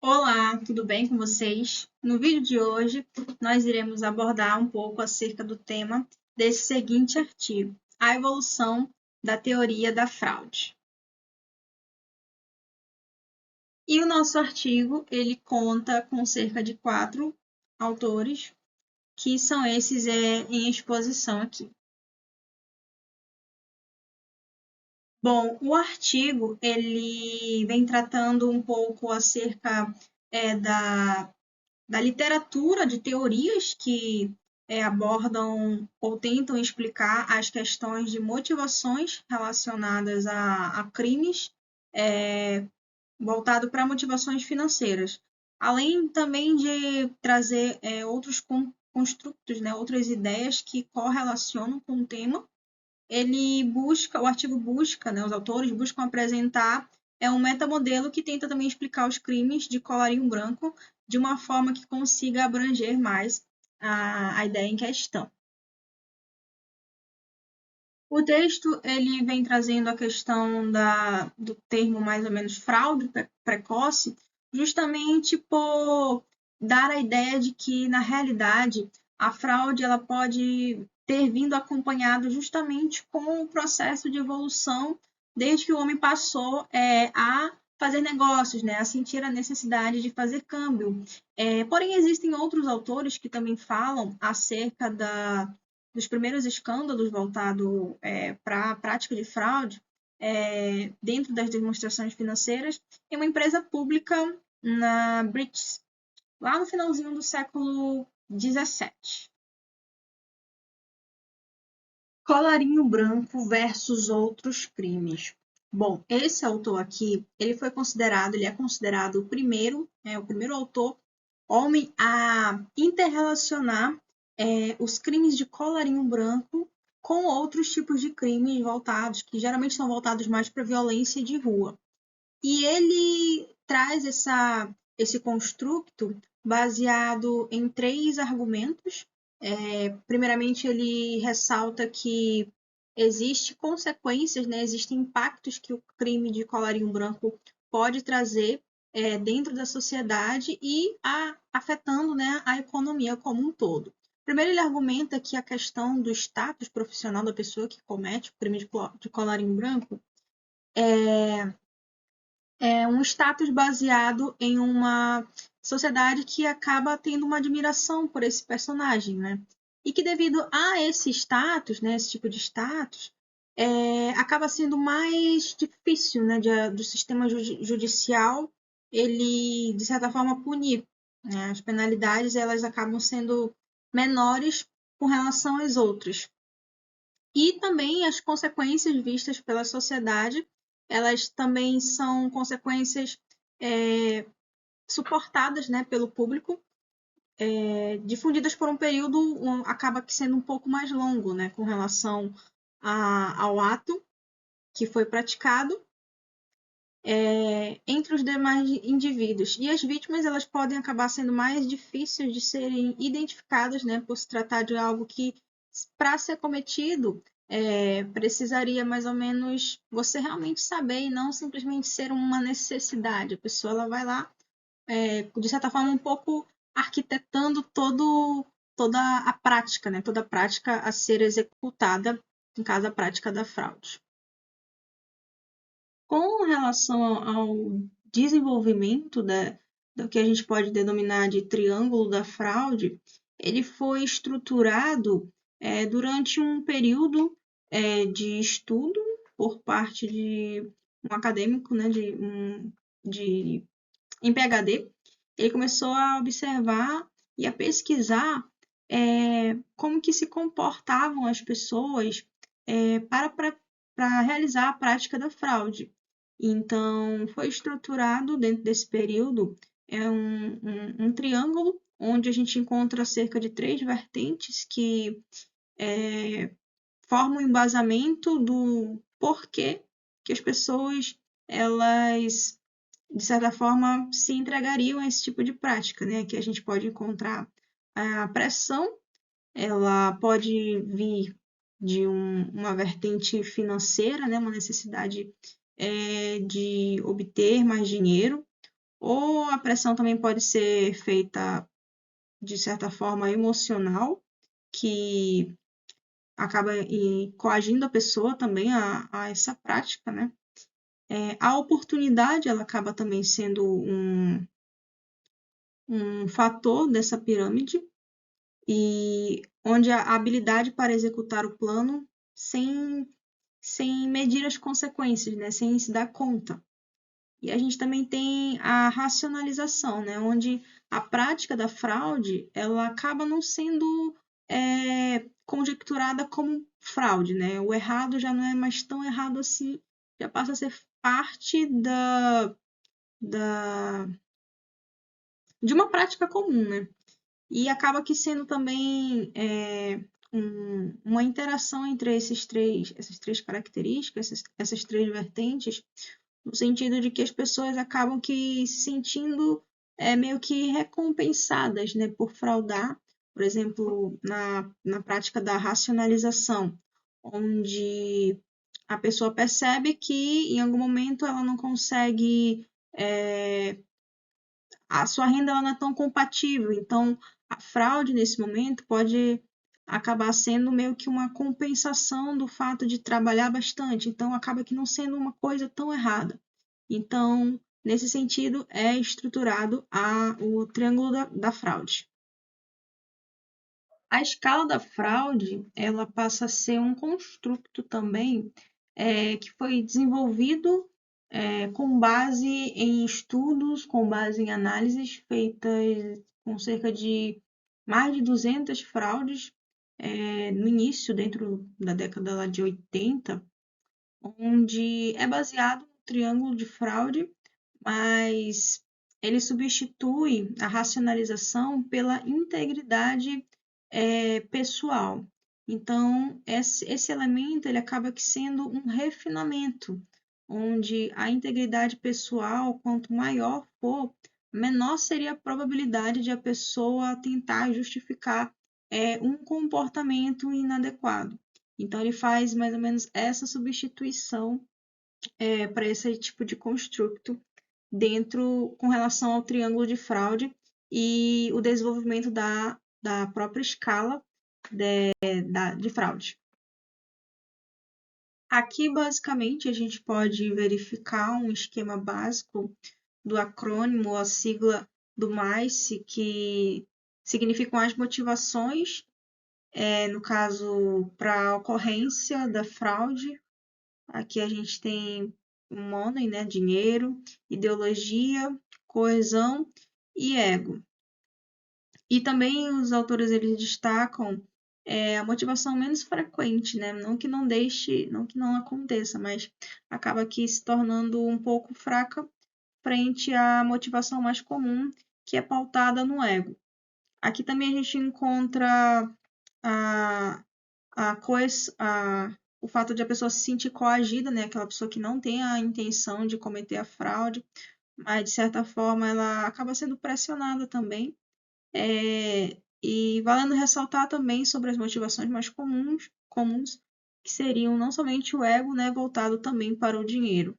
Olá, tudo bem com vocês? No vídeo de hoje, nós iremos abordar um pouco acerca do tema desse seguinte artigo: a evolução da teoria da fraude. E o nosso artigo, ele conta com cerca de 4 autores, que são esses em exposição aqui. Bom, o artigo, ele vem tratando um pouco acerca da literatura de teorias que abordam ou tentam explicar as questões de motivações relacionadas a crimes, é, voltado para motivações financeiras, além também de trazer outros construtos, né, outras ideias que correlacionam com o tema. O artigo busca, né, os autores buscam apresentar um metamodelo que tenta também explicar os crimes de colarinho branco de uma forma que consiga abranger mais a ideia em questão. O texto ele vem trazendo a questão do termo mais ou menos fraude precoce, justamente por dar a ideia de que, na realidade, a fraude ela pode ter vindo acompanhado justamente com o processo de evolução desde que o homem passou a fazer negócios, né, a sentir a necessidade de fazer câmbio. Porém, existem outros autores que também falam acerca dos primeiros escândalos voltados para a prática de fraude dentro das demonstrações financeiras em uma empresa pública na British, lá no finalzinho do século XVII. Colarinho branco versus outros crimes. Bom, esse autor aqui, ele é considerado o primeiro autor homem a interrelacionar os crimes de colarinho branco com outros tipos de crimes voltados, que geralmente são voltados mais para violência de rua. E ele traz esse construto baseado em 3 argumentos. Primeiramente, ele ressalta que existem consequências, né, existem impactos que o crime de colarinho branco pode trazer dentro da sociedade e afetando, né, a economia como um todo. Primeiro, ele argumenta que a questão do status profissional da pessoa que comete o crime de colarinho branco é um status baseado em uma sociedade que acaba tendo uma admiração por esse personagem, né? E que devido a esse status, né, esse tipo de status, acaba sendo mais difícil, né, do sistema judicial ele, de certa forma, punir, né? As penalidades elas acabam sendo menores com relação às outras. E também as consequências vistas pela sociedade, elas também são consequências suportadas, né, pelo público, difundidas por um período acaba sendo um pouco mais longo, né, com relação ao ato que foi praticado entre os demais indivíduos. E as vítimas elas podem acabar sendo mais difíceis de serem identificadas, né, por se tratar de algo que, para ser cometido, precisaria mais ou menos você realmente saber e não simplesmente ser uma necessidade. A pessoa ela vai lá, de certa forma, um pouco arquitetando toda a prática, né, toda a prática a ser executada, no caso, a prática da fraude. Com relação ao desenvolvimento do que a gente pode denominar de triângulo da fraude, ele foi estruturado durante um período de estudo por parte de um acadêmico, né, em PhD. Ele começou a observar e a pesquisar como que se comportavam as pessoas para realizar a prática da fraude. Então, foi estruturado dentro desse período um triângulo onde a gente encontra cerca de 3 vertentes que formam o embasamento do porquê que as pessoas, elas, de certa forma, se entregariam a esse tipo de prática, né? Que a gente pode encontrar a pressão, ela pode vir de uma vertente financeira, né? Uma necessidade de obter mais dinheiro, Ou a pressão também pode ser feita de certa forma emocional, que acaba coagindo a pessoa também a essa prática, né? A oportunidade, ela acaba também sendo um fator dessa pirâmide, e onde a habilidade para executar o plano sem, sem medir as consequências, né? Sem se dar conta. E a gente também tem a racionalização, né? Onde a prática da fraude ela acaba não sendo conjecturada como fraude, né? O errado já não é mais tão errado assim, já passa a ser parte da, de uma prática comum, né? E acaba que sendo também uma interação entre essas três características, essas três vertentes, no sentido de que as pessoas acabam que se sentindo meio que recompensadas, né, por fraudar, por exemplo, na prática da racionalização, onde a pessoa percebe que em algum momento ela não consegue, a sua renda ela não é tão compatível, então a fraude nesse momento pode acabar sendo meio que uma compensação do fato de trabalhar bastante, então acaba que não sendo uma coisa tão errada. Então, nesse sentido, é estruturado o triângulo da fraude. A escala da fraude, ela passa a ser um construto também que foi desenvolvido com base em estudos, com base em análises feitas com cerca de mais de 200 fraudes no início, dentro da década lá de 80, onde é baseado no triângulo de fraude, mas ele substitui a racionalização pela integridade pessoal. Então, esse elemento ele acaba que sendo um refinamento, onde a integridade pessoal, quanto maior for, menor seria a probabilidade de a pessoa tentar justificar um comportamento inadequado. Então, ele faz mais ou menos essa substituição para esse tipo de construto dentro com relação ao triângulo de fraude e o desenvolvimento da própria escala de fraude. Aqui, basicamente, a gente pode verificar um esquema básico do acrônimo, a sigla do MICE, que significam as motivações, no caso, para a ocorrência da fraude. Aqui a gente tem money, né, dinheiro, ideologia, coesão e ego. E também os autores eles destacam a motivação menos frequente, né? Não que não deixe, não que não aconteça, mas acaba aqui se tornando um pouco fraca frente à motivação mais comum, que é pautada no ego. Aqui também a gente encontra a, o fato de a pessoa se sentir coagida, né? Aquela pessoa que não tem a intenção de cometer a fraude, mas de certa forma ela acaba sendo pressionada também. E valendo ressaltar também sobre as motivações mais comuns, que seriam não somente o ego, né, voltado também para o dinheiro.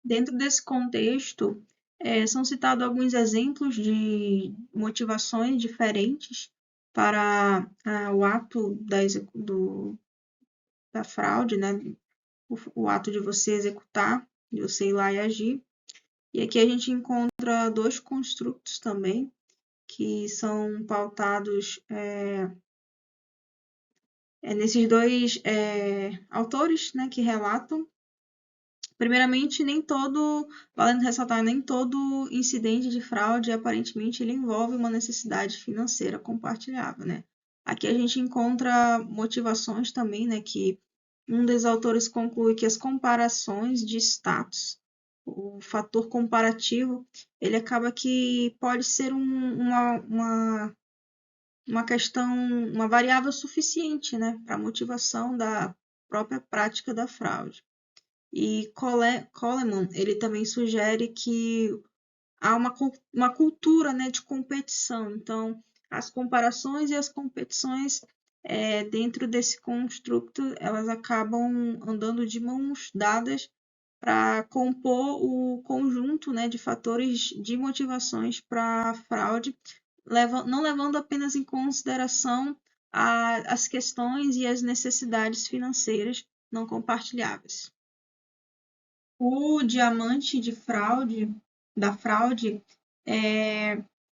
Dentro desse contexto, são citados alguns exemplos de motivações diferentes para o ato da fraude, né? O ato de você executar, de você ir lá e agir. E aqui a gente encontra dois construtos também, que são pautados nesses dois autores, né, que relatam. Primeiramente, valendo ressaltar, nem todo incidente de fraude, aparentemente, ele envolve uma necessidade financeira compartilhável, né? Aqui a gente encontra motivações também, né, que um dos autores conclui que as comparações de status, o fator comparativo, ele acaba que pode ser uma questão, uma variável suficiente, né, para a motivação da própria prática da fraude. E Coleman, ele também sugere que há uma cultura, né, de competição. Então, as comparações e as competições dentro desse construto, elas acabam andando de mãos dadas para compor o conjunto, né, de fatores de motivações para a fraude, não levando apenas em consideração as questões e as necessidades financeiras não compartilháveis. O diamante da fraude,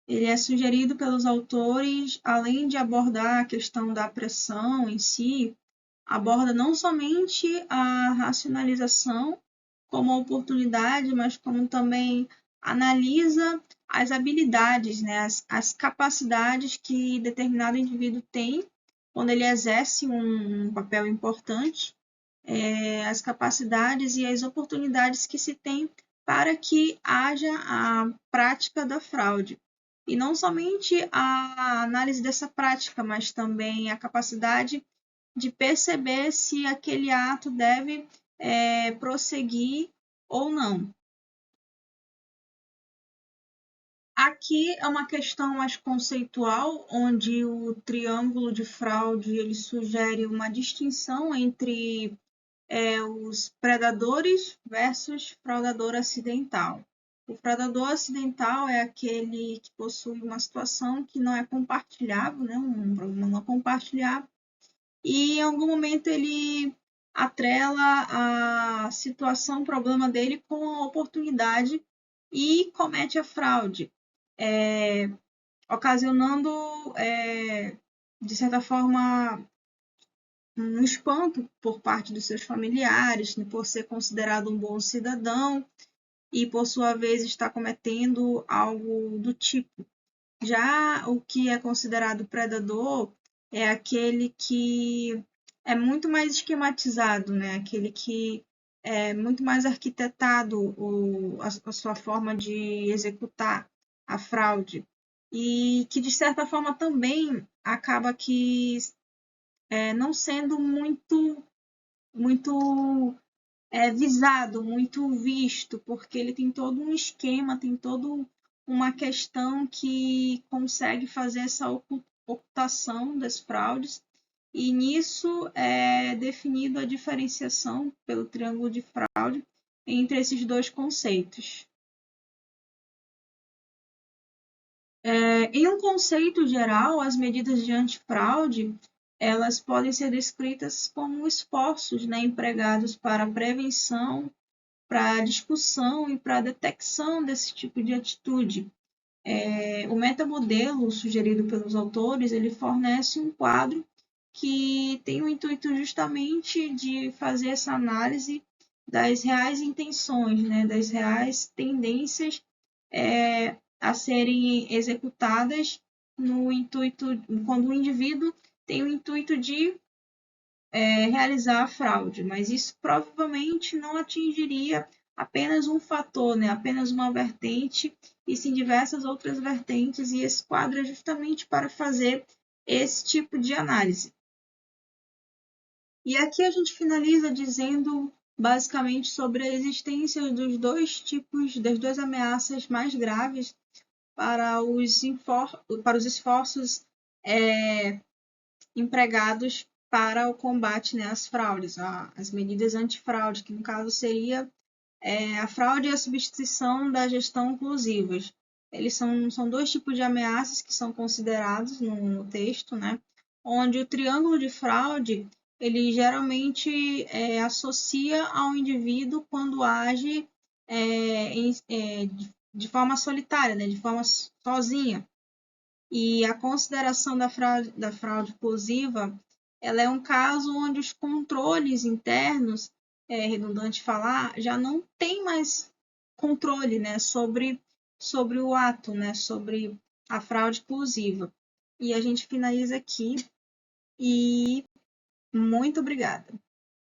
ele é sugerido pelos autores, além de abordar a questão da pressão em si, aborda não somente a racionalização como oportunidade, mas como também analisa as habilidades, né, as capacidades que determinado indivíduo tem quando ele exerce um papel importante, as capacidades e as oportunidades que se tem para que haja a prática da fraude. E não somente a análise dessa prática, mas também a capacidade de perceber se aquele ato deve prosseguir ou não. Aqui é uma questão mais conceitual, onde o triângulo de fraude ele sugere uma distinção entre os predadores versus fraudador acidental. O fraudador acidental é aquele que possui uma situação que não é compartilhável, né? Um problema não compartilhável, e em algum momento ele atrela a situação, o problema dele com a oportunidade e comete a fraude, ocasionando, de certa forma, um espanto por parte dos seus familiares, por ser considerado um bom cidadão e, por sua vez, está cometendo algo do tipo. Já o que é considerado predador é aquele que é muito mais esquematizado, né? Aquele que é muito mais arquitetado a sua forma de executar a fraude e que, de certa forma, também acaba que não sendo muito visado, muito visto, porque ele tem todo um esquema, tem toda uma questão que consegue fazer essa ocultação das fraudes, e nisso é definido a diferenciação pelo triângulo de fraude entre esses dois conceitos. Em um conceito geral, as medidas de antifraude elas podem ser descritas como esforços, né, empregados para a prevenção, para a discussão e para a detecção desse tipo de atitude. O metamodelo sugerido pelos autores ele fornece um quadro que tem o intuito justamente de fazer essa análise das reais intenções, né, das reais tendências a serem executadas no intuito, quando o indivíduo tem o intuito de realizar a fraude, mas isso provavelmente não atingiria apenas um fator, né, apenas uma vertente, e sim diversas outras vertentes, e esse quadro é justamente para fazer esse tipo de análise. E aqui a gente finaliza dizendo basicamente sobre a existência dos dois tipos, das duas ameaças mais graves para os esforços empregados para o combate, né, às fraudes, as medidas antifraude, que no caso seria a fraude e a substituição da gestão inclusivas. Eles são dois tipos de ameaças que são considerados no texto, né, onde o triângulo de fraude ele geralmente associa ao indivíduo quando age de forma solitária, né, de forma sozinha. E a consideração da fraude explosiva, ela é um caso onde os controles internos, redundante falar, já não tem mais controle, né, sobre o ato, né, sobre a fraude explosiva. E a gente finaliza aqui e muito obrigada.